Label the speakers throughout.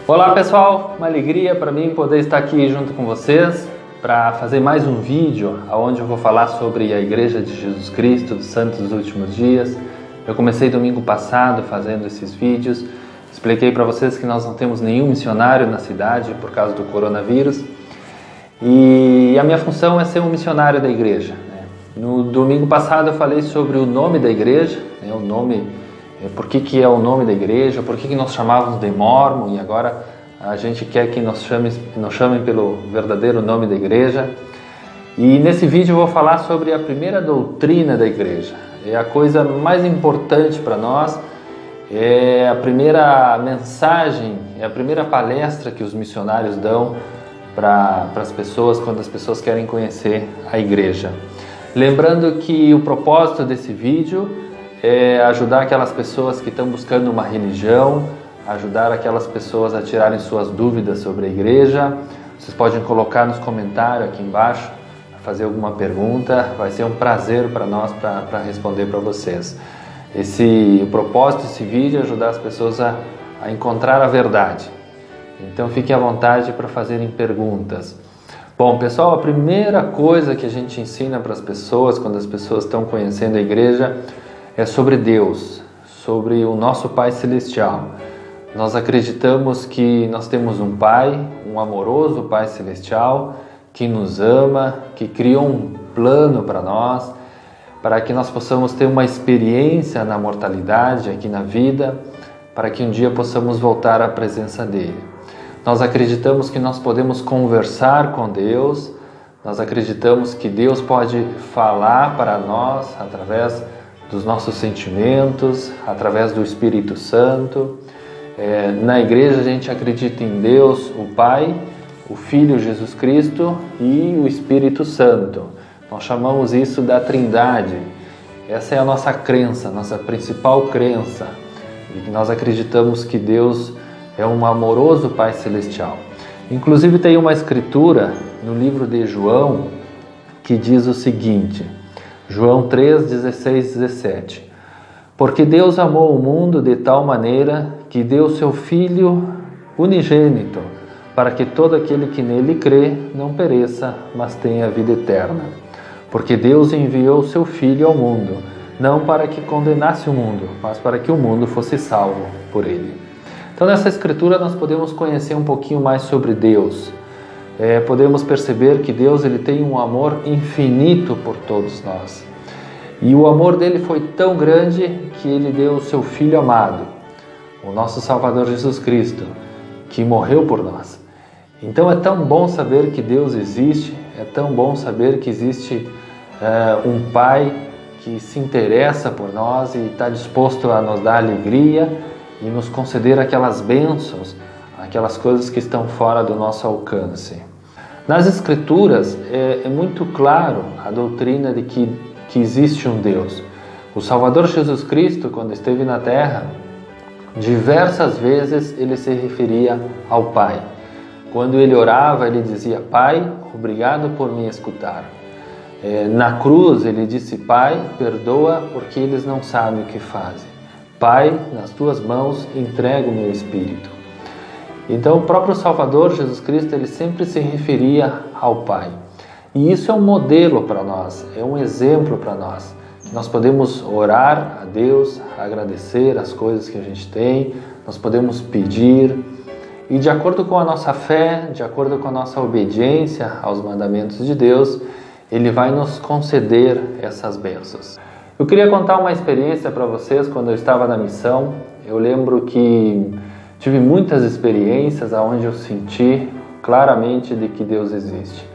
Speaker 1: Olá pessoal, uma alegria para mim poder estar aqui junto com vocês para fazer mais um vídeo onde eu vou falar sobre a Igreja de Jesus Cristo dos Santos dos Últimos Dias. Eu comecei domingo passado fazendo esses vídeos, expliquei para vocês que nós não temos nenhum missionário na cidade por causa do coronavírus e a minha função é ser um missionário da igreja. No domingo passado eu falei sobre o nome da igreja, o nome. Por que é o nome da igreja, por que nós chamávamos de Mormon e agora a gente quer que nos chamem pelo verdadeiro nome da igreja. E nesse vídeo eu vou falar sobre a primeira doutrina da igreja. É a coisa mais importante para nós, é a primeira mensagem, é a primeira palestra que os missionários dão para as pessoas quando as pessoas querem conhecer a igreja. Lembrando que o propósito desse vídeo é ajudar aquelas pessoas que estão buscando uma religião, ajudar aquelas pessoas a tirarem suas dúvidas sobre a igreja. Vocês podem colocar nos comentários aqui embaixo, fazer alguma pergunta, vai ser um prazer para nós para responder para vocês. O propósito desse vídeo é ajudar as pessoas a encontrar a verdade. Então fiquem à vontade para fazerem perguntas. Bom, pessoal, a primeira coisa que a gente ensina para as pessoas quando as pessoas estão conhecendo a igreja é sobre Deus, sobre o nosso Pai Celestial. Nós acreditamos que nós temos um Pai, um amoroso Pai Celestial, que nos ama, que criou um plano para nós, para que nós possamos ter uma experiência na mortalidade, aqui na vida, para que um dia possamos voltar à presença dEle. Nós acreditamos que nós podemos conversar com Deus, nós acreditamos que Deus pode falar para nós através dos nossos sentimentos, através do Espírito Santo. Na igreja a gente acredita em Deus, o Pai, o Filho Jesus Cristo e o Espírito Santo. Nós chamamos isso da Trindade. Essa é a nossa crença, nossa principal crença. E nós acreditamos que Deus é um amoroso Pai Celestial. Inclusive tem uma escritura no livro de João que diz o seguinte: João 3, 16, 17. Porque Deus amou o mundo de tal maneira que deu seu Filho unigênito, para que todo aquele que nele crê não pereça, mas tenha a vida eterna. Porque Deus enviou seu Filho ao mundo, não para que condenasse o mundo, mas para que o mundo fosse salvo por ele. Então nessa escritura nós podemos conhecer um pouquinho mais sobre Deus. Podemos perceber que Deus ele tem um amor infinito por todos nós. E o amor dele foi tão grande que ele deu o seu Filho amado, o nosso Salvador Jesus Cristo, que morreu por nós. Então é tão bom saber que Deus existe, é tão bom saber que existe um Pai que se interessa por nós e está disposto a nos dar alegria e nos conceder aquelas bênçãos, aquelas coisas que estão fora do nosso alcance. Nas Escrituras é muito claro a doutrina de que existe um Deus. O Salvador Jesus Cristo, quando esteve na Terra, diversas vezes ele se referia ao Pai. Quando ele orava, ele dizia: Pai, obrigado por me escutar. Na cruz ele disse: Pai, perdoa porque eles não sabem o que fazem. Pai, nas tuas mãos entrego o meu espírito. Então o próprio Salvador Jesus Cristo ele sempre se referia ao Pai. E isso é um modelo para nós, é um exemplo para nós. Nós podemos orar a Deus, agradecer as coisas que a gente tem, nós podemos pedir e de acordo com a nossa fé, de acordo com a nossa obediência aos mandamentos de Deus, Ele vai nos conceder essas bênçãos. Eu queria contar uma experiência para vocês quando eu estava na missão. Eu lembro que tive muitas experiências onde eu senti claramente de que Deus existe.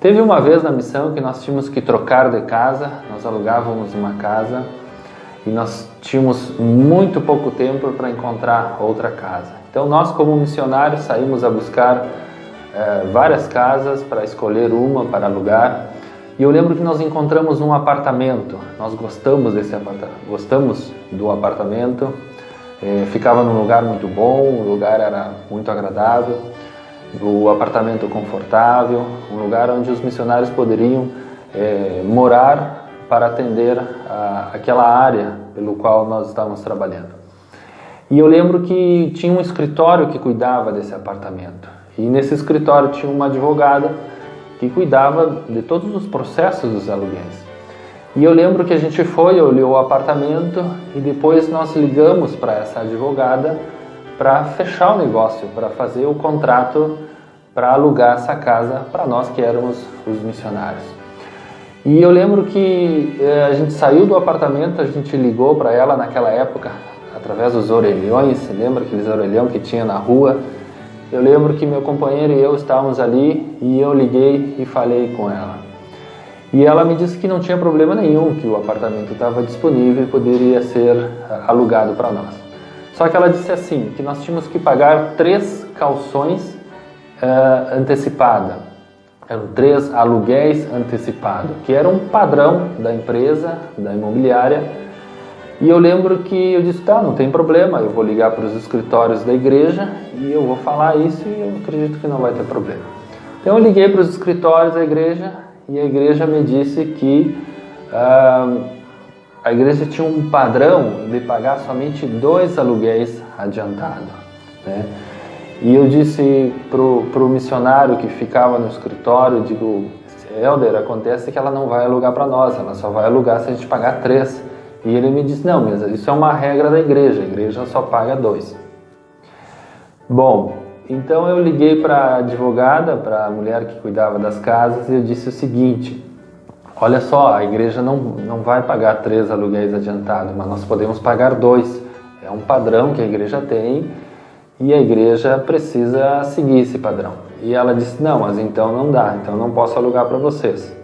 Speaker 1: Teve uma vez na missão que nós tínhamos que trocar de casa, nós alugávamos uma casa e nós tínhamos muito pouco tempo para encontrar outra casa. Então nós como missionários saímos a buscar várias casas para escolher uma para alugar. E eu lembro que nós encontramos um apartamento, nós gostamos do apartamento, ficava num lugar muito bom, o lugar era muito agradável, o apartamento confortável, um lugar onde os missionários poderiam morar para atender aquela área pelo qual nós estávamos trabalhando. E eu lembro que tinha um escritório que cuidava desse apartamento. E nesse escritório tinha uma advogada que cuidava de todos os processos dos aluguéis. E eu lembro que a gente foi, olhou o apartamento e depois nós ligamos para essa advogada para fechar o negócio, para fazer o contrato para alugar essa casa para nós que éramos os missionários. E eu lembro que a gente saiu do apartamento, a gente ligou para ela naquela época, através dos orelhões, você lembra aqueles orelhão que tinha na rua? Eu lembro que meu companheiro e eu estávamos ali e eu liguei e falei com ela. E ela me disse que não tinha problema nenhum, que o apartamento estava disponível e poderia ser alugado para nós. Só que ela disse assim, que nós tínhamos que pagar 3 calções antecipada. Eram 3 aluguéis antecipados, que era um padrão da empresa, da imobiliária. E eu lembro que eu disse, tá, não tem problema, eu vou ligar para os escritórios da igreja e eu vou falar isso e eu acredito que não vai ter problema. Então eu liguei para os escritórios da igreja e a igreja me disse que a igreja tinha um padrão de pagar somente 2 aluguéis adiantados, né? E eu disse pro missionário que ficava no escritório, digo, Helder, acontece que ela não vai alugar para nós, ela só vai alugar se a gente pagar 3. E ele me disse, não, mas isso é uma regra da igreja, a igreja só paga 2. Bom, então eu liguei para a advogada, para a mulher que cuidava das casas, e eu disse o seguinte, olha só, a igreja não vai pagar 3 aluguéis adiantados, mas nós podemos pagar 2. É um padrão que a igreja tem e a igreja precisa seguir esse padrão. E ela disse, não, mas então não dá, então eu não posso alugar para vocês.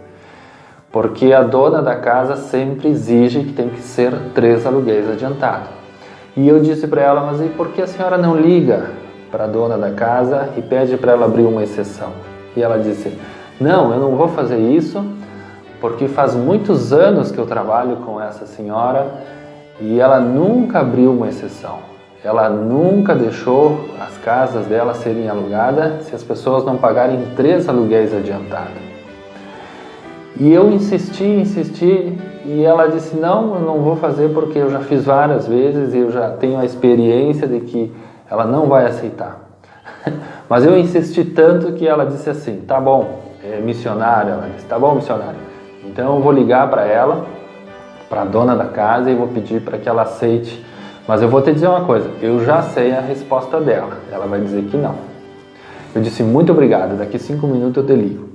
Speaker 1: Porque a dona da casa sempre exige que tem que ser 3 aluguéis adiantados. E eu disse para ela, mas e por que a senhora não liga para a dona da casa e pede para ela abrir uma exceção? E ela disse, não, eu não vou fazer isso, porque faz muitos anos que eu trabalho com essa senhora e ela nunca abriu uma exceção. Ela nunca deixou as casas dela serem alugadas se as pessoas não pagarem 3 aluguéis adiantados. E eu insisti, e ela disse, não, eu não vou fazer porque eu já fiz várias vezes e eu já tenho a experiência de que ela não vai aceitar. Mas eu insisti tanto que ela disse assim, tá bom, missionária, ela disse, tá bom, missionária. Então eu vou ligar para ela, para a dona da casa, e vou pedir para que ela aceite. Mas eu vou te dizer uma coisa, eu já sei a resposta dela, ela vai dizer que não. Eu disse, muito obrigado, daqui 5 minutos eu te ligo.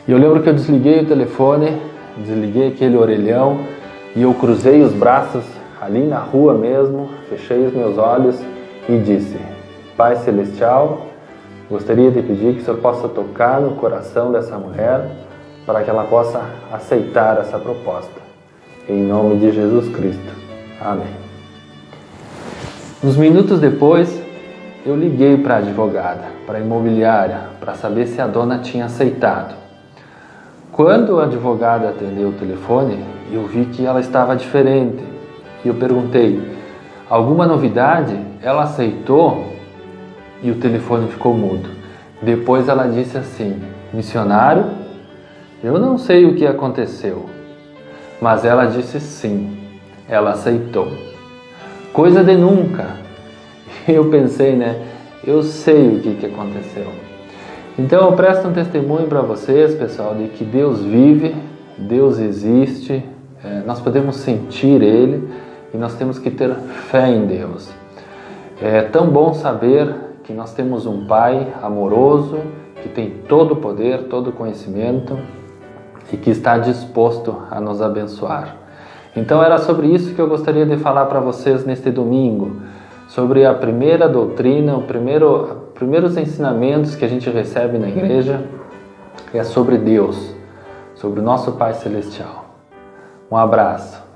Speaker 1: E eu lembro que eu desliguei o telefone, desliguei aquele orelhão e eu cruzei os braços ali na rua mesmo, fechei os meus olhos e disse, Pai Celestial, gostaria de pedir que o Senhor possa tocar no coração dessa mulher para que ela possa aceitar essa proposta. Em nome de Jesus Cristo. Amém. Uns minutos depois, eu liguei para a advogada, para a imobiliária, para saber se a dona tinha aceitado. Quando a advogada atendeu o telefone, eu vi que ela estava diferente. E eu perguntei, alguma novidade? Ela aceitou e o telefone ficou mudo. Depois ela disse assim, missionário, eu não sei o que aconteceu, mas ela disse sim, ela aceitou. Coisa de nunca. Eu pensei, eu sei o que aconteceu. Então eu presto um testemunho para vocês, pessoal, de que Deus vive, Deus existe, nós podemos sentir Ele e nós temos que ter fé em Deus. É tão bom saber que nós temos um Pai amoroso, que tem todo o poder, todo o conhecimento e que está disposto a nos abençoar. Então era sobre isso que eu gostaria de falar para vocês neste domingo, sobre a primeira doutrina, os primeiros ensinamentos que a gente recebe na igreja é sobre Deus, sobre o nosso Pai Celestial. Um abraço.